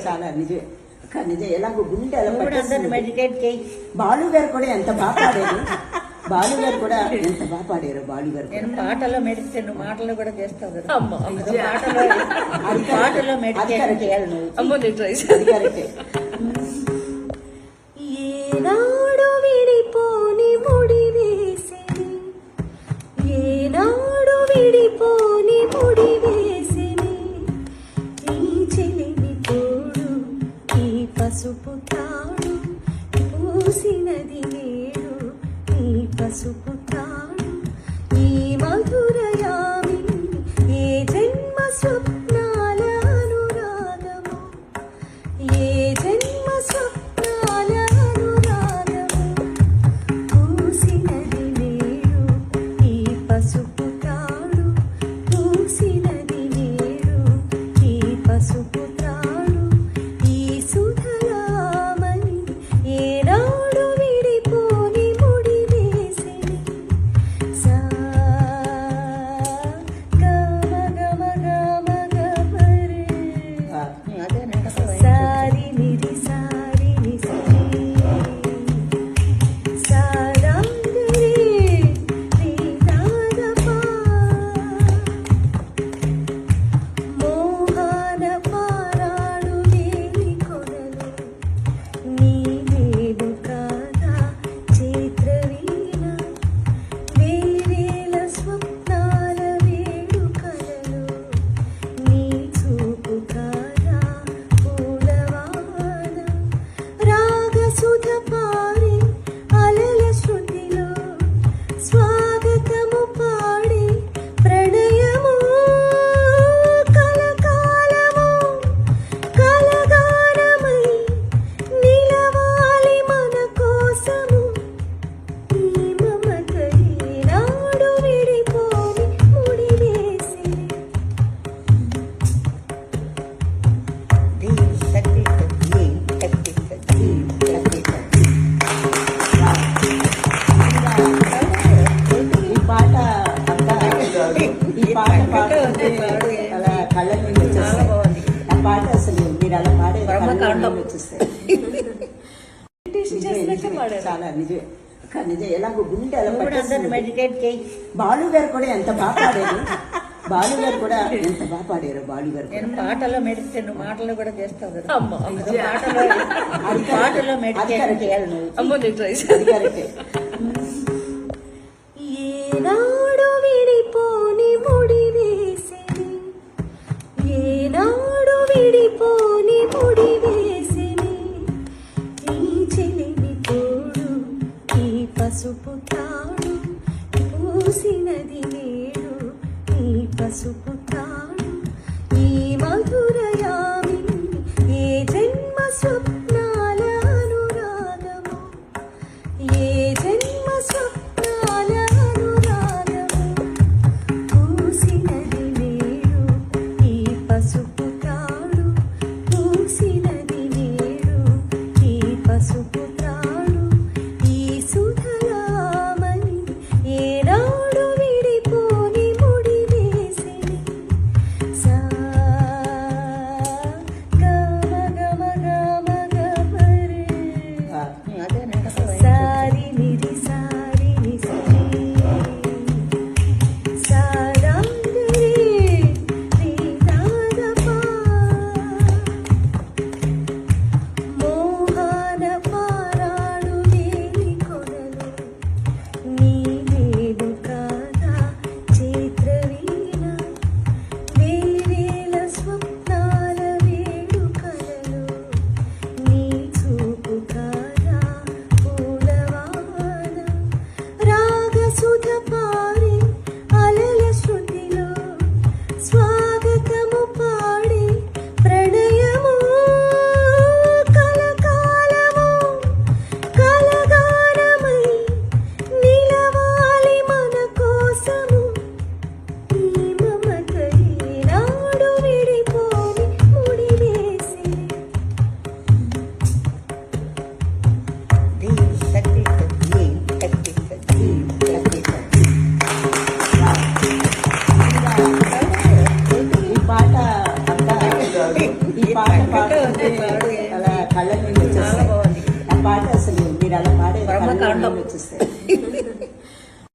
చాలా నిజమే నిజం. ఎలాగో గుండె ఎలా మెడిటేట్ చేయి. బాలు గారు కూడా ఎంత బాగా పాడారు. బాలు గారు కూడా ఎంత బాగా పాడారు. బాలు గారు నేను పాటలో మెడిటేషన్, మాటలు కూడా చేస్తావు కదా. పాటలో మెడిటేషన్ చేయాలి నువ్వు. అది కరెక్టే. ఏనాడు విడిపోని ముడి వేసిని, ఏనాడు విడిపోని ముడి వేసిని, ఈ చెలిమి తోడు ఈ పసుపు తాడు పూసినది నేడు, ఈ పసుపు తాడు ఈ మధురయామి, ఏ జన్మ స్వప్నాల అనురాగము, ఏ జన్మ స్వప్నాల అనురాగము, పూసినది నేడు ఈ పసుపు తాడు, పూసినది నేడు ఈ పసుపు తాడు, ఈ సుధలామణి ఏనాడు విడిపోని ముడి వేసిని, సా గమ గమ గమ గమరే, సారి నిరి సారి నిసరి, సారాంగరే రీనాదపా, మోహన పారాడు వేలి కొనలు, నీవేవు కాదా చైత్రవీణ, వేవేల స్వప్నాల వేడుకలలో, నీ చూపు కాదా పూలవాన, రాగసుధ పారే అలల శృతిలో, స్వాగతము పాడే ప్రణయము, కలకాలము కలగానమై నిలవాలి మన కోసము, ఈ మమత ఈనాడు విడిపోని ముడి వేసిని. ఈ పాట అంతా ఈ పాట పాడుతుంటే అలా కళ్ళ నుండి వచ్చేస్తాయి. ఆ పాట అసలు మీరు అలా పాడే కళ్ళ నుండి వచ్చేస్తాయి. చాలా నిజమే నిజం. ఎలాగో గుండె ఎలా మెడిటేట్ చేయి. బాలు గారు కూడా ఎంత బాగా పాడారు. బాలు గారు కూడా ఎంత బాగా పాడారు. బాలు గారు నేను పాటలో మెడిటేషన్, మాటలు కూడా చేస్తావు కదా. పాటలో మెడిటేషన్ చేయాలి నువ్వు. అది కరెక్టే. ఏనాడు విడిపోని ముడి వేసిని, ఏనాడు విడిపోని ముడి వేసిని, ఈ చెలిమి తోడు ఈ పసుపు తాడు పూసినది నేడు, ఈ పసుపు తాడు ఈ మధురయామి, ఏ జన్మ స్వప్నాల అనురాగము, ఏ జన్మ స్వప్నాల అనురాగము. పాట పాడుతుంటే అలా కళ్ళ నీళ్ళు వచ్చేస్తాయి. బాగుంది. ఆ పాట అసలు మీరు అలా పాడే కళ్ళ బ్రహ్మకాండం. నీళ్ళు వచ్చేస్తాయి.